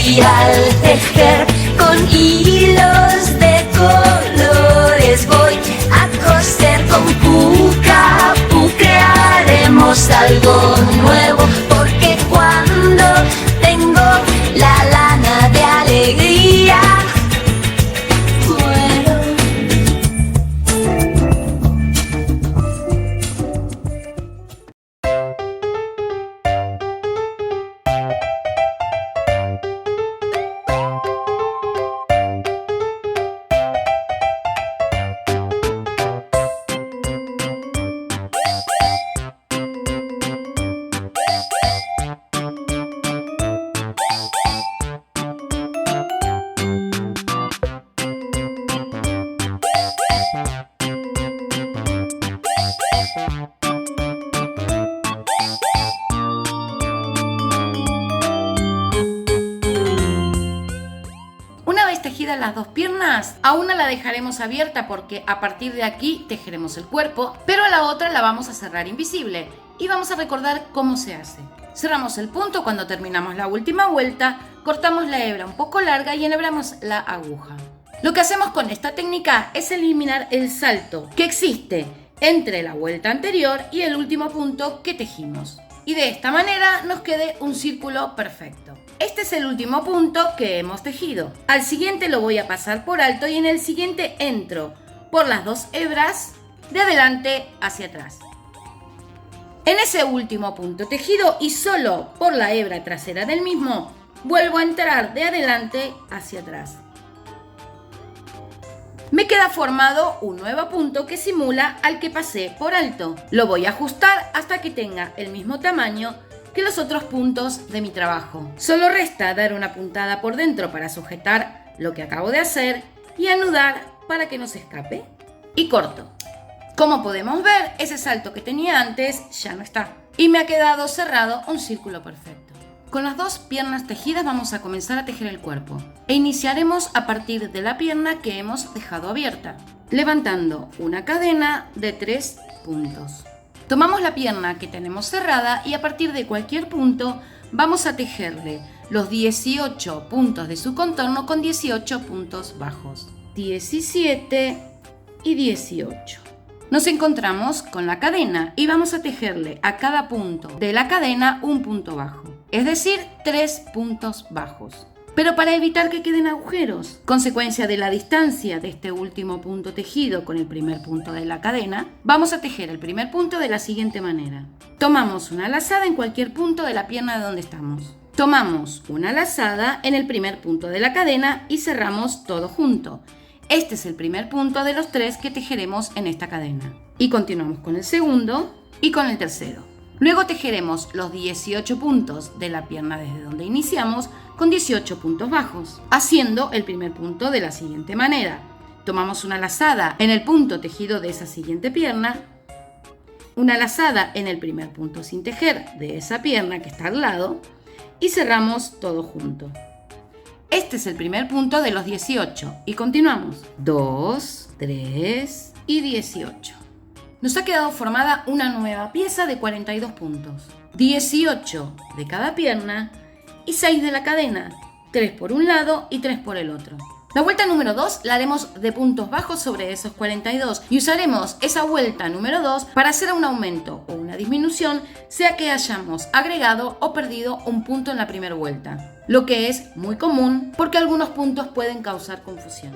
Y al tejer con hilos de colores voy a coser con pucapú. Crearemos algo nuevo, porque cuando tengo la lana de alegría vuelo. Una vez tejidas las dos piernas, a una la dejaremos abierta porque a partir de aquí tejeremos el cuerpo, pero a la otra la vamos a cerrar invisible y vamos a recordar cómo se hace. Cerramos el punto cuando terminamos la última vuelta, cortamos la hebra un poco larga y enhebramos la aguja. Lo que hacemos con esta técnica es eliminar el salto que existe entre la vuelta anterior y el último punto que tejimos. Y de esta manera nos quede un círculo perfecto. Este es el último punto que hemos tejido. Al siguiente lo voy a pasar por alto y en el siguiente entro por las dos hebras de adelante hacia atrás. En ese último punto tejido y solo por la hebra trasera del mismo, vuelvo a entrar de adelante hacia atrás. Me queda formado un nuevo punto que simula al que pasé por alto. Lo voy a ajustar hasta que tenga el mismo tamaño que los otros puntos de mi trabajo. Solo resta dar una puntada por dentro para sujetar lo que acabo de hacer y anudar para que no se escape. Y corto. Como podemos ver, ese salto que tenía antes ya no está. Y me ha quedado cerrado un círculo perfecto. Con las dos piernas tejidas vamos a comenzar a tejer el cuerpo. E iniciaremos a partir de la pierna que hemos dejado abierta, levantando una cadena de 3 puntos. Tomamos la pierna que tenemos cerrada y a partir de cualquier punto vamos a tejerle los 18 puntos de su contorno con 18 puntos bajos. 17 y 18. Nos encontramos con la cadena y vamos a tejerle a cada punto de la cadena un punto bajo, es decir, 3 puntos bajos. Pero para evitar que queden agujeros, consecuencia de la distancia de este último punto tejido con el primer punto de la cadena, vamos a tejer el primer punto de la siguiente manera. Tomamos una lazada en cualquier punto de la pierna de donde estamos. Tomamos una lazada en el primer punto de la cadena y cerramos todo junto. Este es el primer punto de los 3 que tejeremos en esta cadena. Y continuamos con el segundo y con el tercero. Luego tejeremos los 18 puntos de la pierna desde donde iniciamos con 18 puntos bajos, haciendo el primer punto de la siguiente manera. Tomamos una lazada en el punto tejido de esa siguiente pierna, una lazada en el primer punto sin tejer de esa pierna que está al lado y cerramos todo junto. Este es el primer punto de los 18 y continuamos. 2, 3 y 18. Nos ha quedado formada una nueva pieza de 42 puntos. 18 de cada pierna y 6 de la cadena. 3 por un lado y 3 por el otro. La vuelta número 2 la haremos de puntos bajos sobre esos 42 y usaremos esa vuelta número 2 para hacer un aumento o una disminución, sea que hayamos agregado o perdido un punto en la primera vuelta, lo que es muy común porque algunos puntos pueden causar confusión.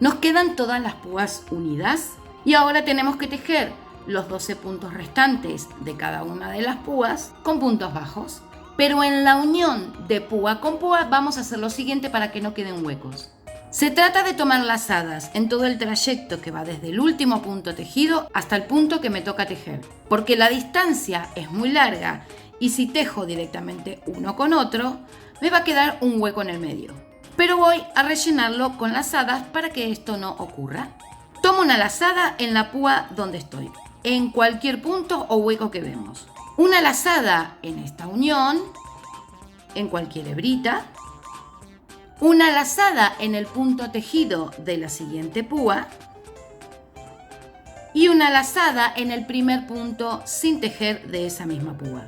Nos quedan todas las púas unidas y ahora tenemos que tejer los 12 puntos restantes de cada una de las púas con puntos bajos. Pero en la unión de púa con púa vamos a hacer lo siguiente para que no queden huecos. Se trata de tomar lazadas en todo el trayecto que va desde el último punto tejido hasta el punto que me toca tejer, porque la distancia es muy larga y si tejo directamente uno con otro, me va a quedar un hueco en el medio. Pero voy a rellenarlo con lazadas para que esto no ocurra. Tomo una lazada en la púa donde estoy, en cualquier punto o hueco que vemos. Una lazada en esta unión, en cualquier hebrita. Una lazada en el punto tejido de la siguiente púa. Y una lazada en el primer punto sin tejer de esa misma púa.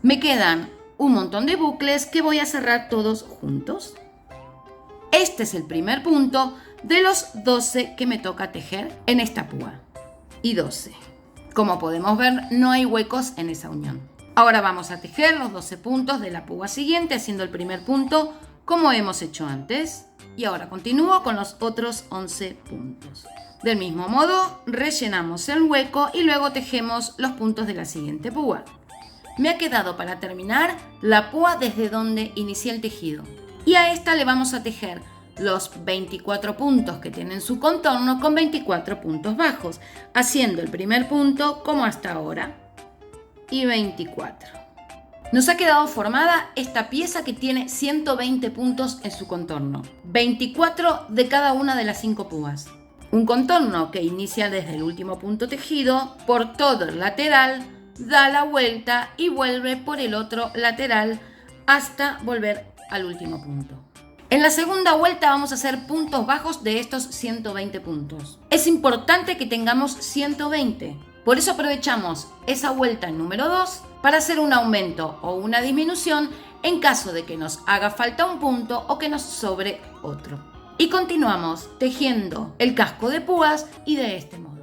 Me quedan un montón de bucles que voy a cerrar todos juntos. Este es el primer punto de los 12 que me toca tejer en esta púa. Y 12. Como podemos ver, no hay huecos en esa unión. Ahora vamos a tejer los 12 puntos de la púa siguiente haciendo el primer punto como hemos hecho antes. Y ahora continúo con los otros 11 puntos. Del mismo modo, rellenamos el hueco y luego tejemos los puntos de la siguiente púa. Me ha quedado para terminar la púa desde donde inicié el tejido. Y a esta le vamos a tejer los 24 puntos que tienen su contorno con 24 puntos bajos, haciendo el primer punto como hasta ahora y 24. Nos ha quedado formada esta pieza que tiene 120 puntos en su contorno, 24 de cada una de las 5 púas. Un contorno que inicia desde el último punto tejido por todo el lateral, da la vuelta y vuelve por el otro lateral hasta volver al último punto. En la segunda vuelta vamos a hacer puntos bajos de estos 120 puntos. Es importante que tengamos 120, por eso aprovechamos esa vuelta número 2 para hacer un aumento o una disminución en caso de que nos haga falta un punto o que nos sobre otro. Y continuamos tejiendo el casco de púas y de este modo.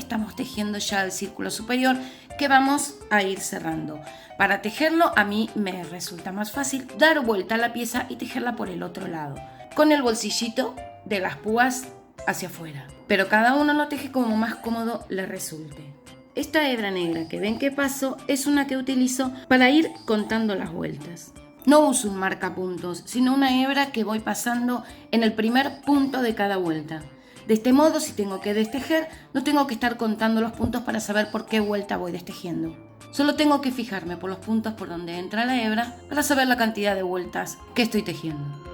estamos tejiendo ya el círculo superior que vamos a ir cerrando. Para tejerlo a mí me resulta más fácil dar vuelta a la pieza y tejerla por el otro lado, con el bolsillito de las púas hacia afuera. Pero cada uno lo teje como más cómodo le resulte. Esta hebra negra que ven que paso es una que utilizo para ir contando las vueltas. No uso un marcapuntos, sino una hebra que voy pasando en el primer punto de cada vuelta. De este modo, si tengo que destejer, no tengo que estar contando los puntos para saber por qué vuelta voy destejiendo. Solo tengo que fijarme por los puntos por donde entra la hebra para saber la cantidad de vueltas que estoy tejiendo.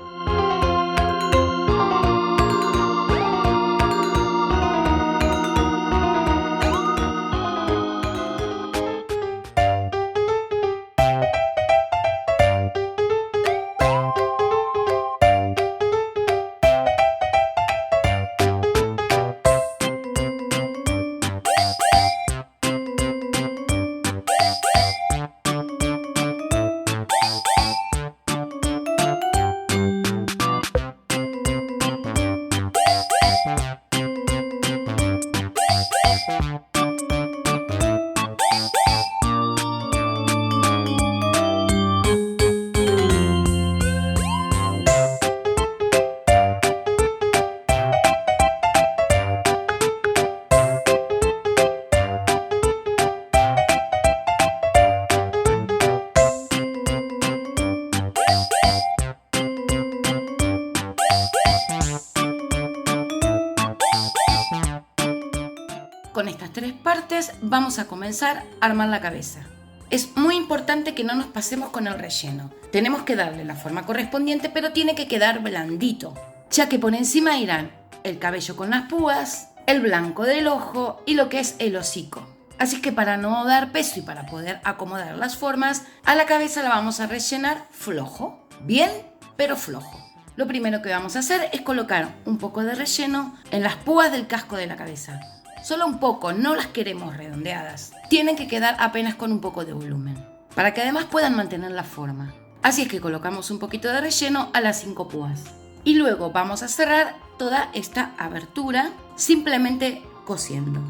Con estas tres partes vamos a comenzar a armar la cabeza. Es muy importante que no nos pasemos con el relleno. Tenemos que darle la forma correspondiente, pero tiene que quedar blandito, ya que por encima irán el cabello con las púas, el blanco del ojo y lo que es el hocico. Así que para no dar peso y para poder acomodar las formas, a la cabeza la vamos a rellenar flojo, bien, pero flojo. Lo primero que vamos a hacer es colocar un poco de relleno en las púas del casco de la cabeza. Solo un poco, no las queremos redondeadas. Tienen que quedar apenas con un poco de volumen, para que además puedan mantener la forma. Así es que colocamos un poquito de relleno a las 5 púas. Y luego vamos a cerrar toda esta abertura simplemente cosiendo.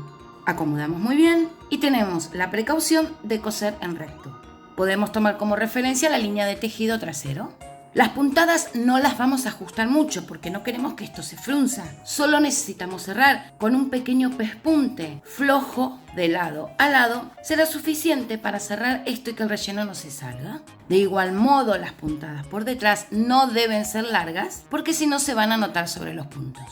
Acomodamos muy bien y tenemos la precaución de coser en recto. Podemos tomar como referencia la línea de tejido trasero. Las puntadas no las vamos a ajustar mucho porque no queremos que esto se frunza. Solo necesitamos cerrar con un pequeño pespunte flojo de lado a lado. Será suficiente para cerrar esto y que el relleno no se salga. De igual modo, las puntadas por detrás no deben ser largas porque si no se van a notar sobre los puntos.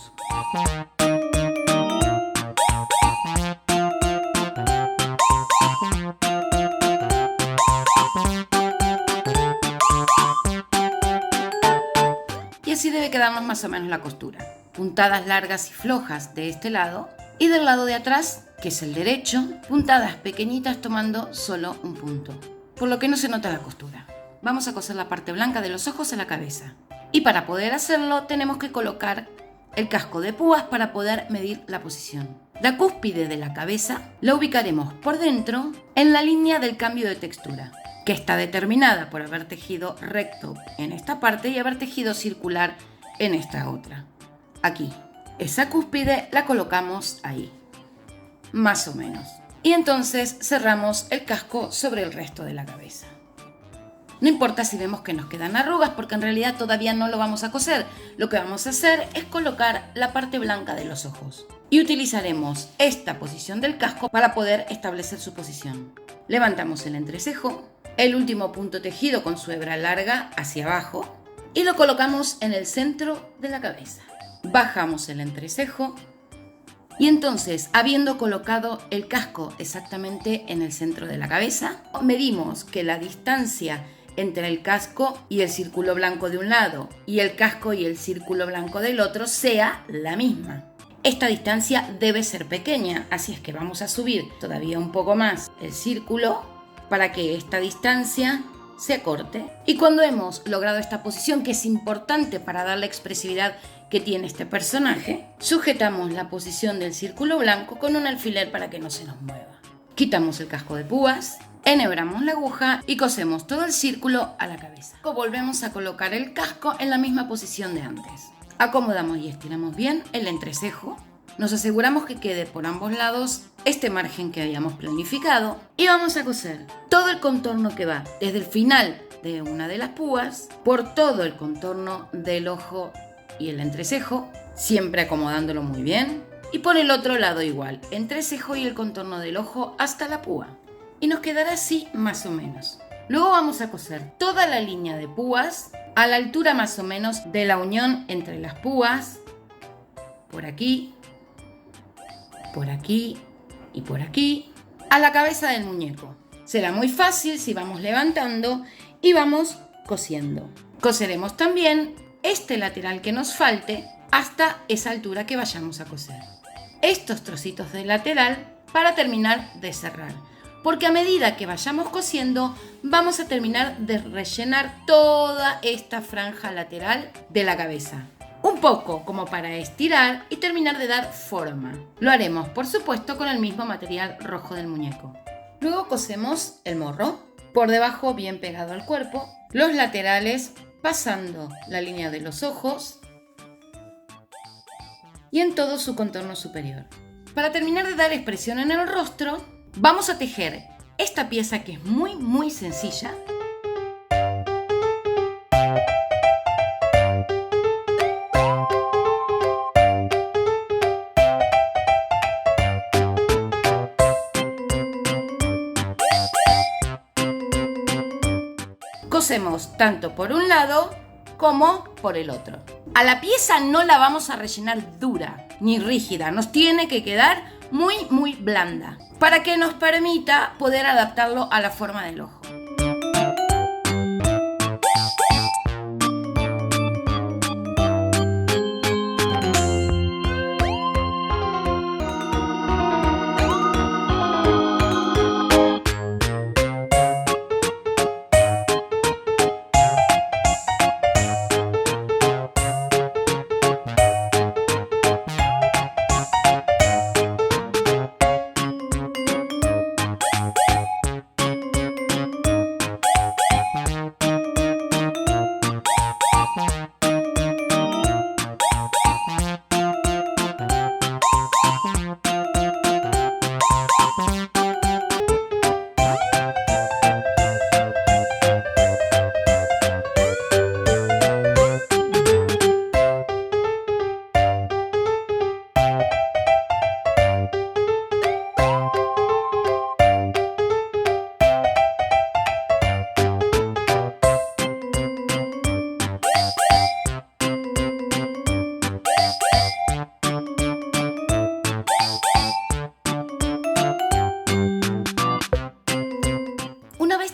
Así debe quedarnos más o menos la costura. Puntadas largas y flojas de este lado y del lado de atrás, que es el derecho, puntadas pequeñitas tomando solo un punto, por lo que no se nota la costura. Vamos a coser la parte blanca de los ojos en la cabeza. Y para poder hacerlo tenemos que colocar el casco de púas para poder medir la posición. La cúspide de la cabeza la ubicaremos por dentro en la línea del cambio de textura, que está determinada por haber tejido recto en esta parte y haber tejido circular en esta otra. Aquí, esa cúspide la colocamos ahí, más o menos. Y entonces cerramos el casco sobre el resto de la cabeza. No importa si vemos que nos quedan arrugas porque en realidad todavía no lo vamos a coser. Lo que vamos a hacer es colocar la parte blanca de los ojos. Y utilizaremos esta posición del casco para poder establecer su posición. Levantamos el entrecejo, el último punto tejido con su hebra larga hacia abajo y lo colocamos en el centro de la cabeza. Bajamos el entrecejo y entonces, habiendo colocado el casco exactamente en el centro de la cabeza, medimos que la distancia entre el casco y el círculo blanco de un lado y el casco y el círculo blanco del otro sea la misma. Esta distancia debe ser pequeña, así es que vamos a subir todavía un poco más el círculo para que esta distancia se acorte. Y cuando hemos logrado esta posición, que es importante para dar la expresividad que tiene este personaje, sujetamos la posición del círculo blanco con un alfiler para que no se nos mueva. Quitamos el casco de púas, enhebramos la aguja y cosemos todo el círculo a la cabeza. Volvemos a colocar el casco en la misma posición de antes. Acomodamos y estiramos bien el entrecejo. Nos aseguramos que quede por ambos lados este margen que habíamos planificado y vamos a coser todo el contorno que va desde el final de una de las púas por todo el contorno del ojo y el entrecejo, siempre acomodándolo muy bien, y por el otro lado igual, entrecejo y el contorno del ojo hasta la púa, y nos quedará así más o menos. Luego vamos a coser toda la línea de púas a la altura más o menos de la unión entre las púas, por aquí y por aquí, a la cabeza del muñeco. Será muy fácil si vamos levantando y vamos cosiendo. Coseremos también este lateral que nos falte hasta esa altura que vayamos a coser. Estos trocitos de lateral para terminar de cerrar, porque a medida que vayamos cosiendo vamos a terminar de rellenar toda esta franja lateral de la cabeza. Un poco como para estirar y terminar de dar forma. Lo haremos, por supuesto, con el mismo material rojo del muñeco. Luego cosemos el morro, por debajo bien pegado al cuerpo, los laterales pasando la línea de los ojos y en todo su contorno superior. Para terminar de dar expresión en el rostro, vamos a tejer esta pieza que es muy sencilla. Cosemos tanto por un lado como por el otro. A la pieza no la vamos a rellenar dura ni rígida, nos tiene que quedar muy blanda para que nos permita poder adaptarlo a la forma del ojo.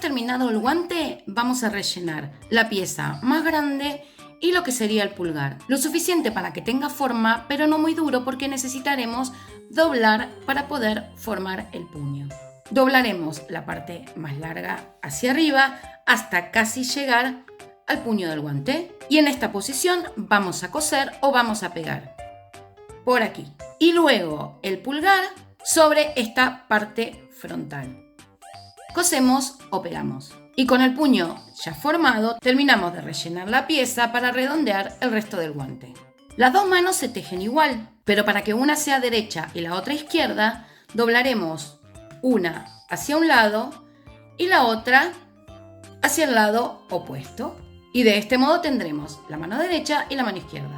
Terminado el guante, vamos a rellenar la pieza más grande y lo que sería el pulgar. Lo suficiente para que tenga forma, pero no muy duro porque necesitaremos doblar para poder formar el puño. Doblaremos la parte más larga hacia arriba hasta casi llegar al puño del guante. Y en esta posición vamos a coser o vamos a pegar por aquí. Y luego el pulgar sobre esta parte frontal. Cosemos o pegamos. Y con el puño ya formado, terminamos de rellenar la pieza para redondear el resto del guante. Las dos manos se tejen igual, pero para que una sea derecha y la otra izquierda, doblaremos una hacia un lado y la otra hacia el lado opuesto. Y de este modo tendremos la mano derecha y la mano izquierda.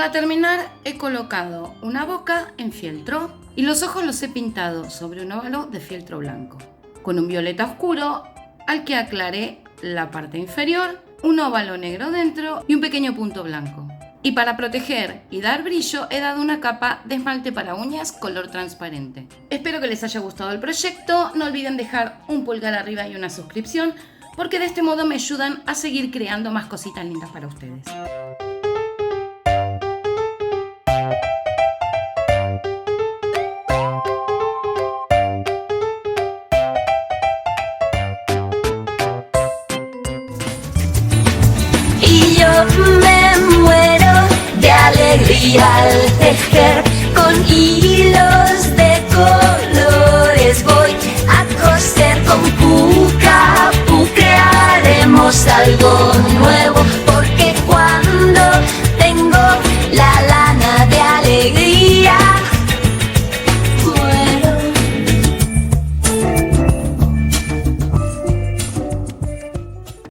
Para terminar, he colocado una boca en fieltro y los ojos los he pintado sobre un óvalo de fieltro blanco, con un violeta oscuro al que aclaré la parte inferior, un óvalo negro dentro y un pequeño punto blanco. Y para proteger y dar brillo he dado una capa de esmalte para uñas color transparente. Espero que les haya gustado el proyecto, no olviden dejar un pulgar arriba y una suscripción, porque de este modo me ayudan a seguir creando más cositas lindas para ustedes. Y yo me muero de alegría al tejer con hilos de colores. Voy a coser con Puca Pu, crearemos algo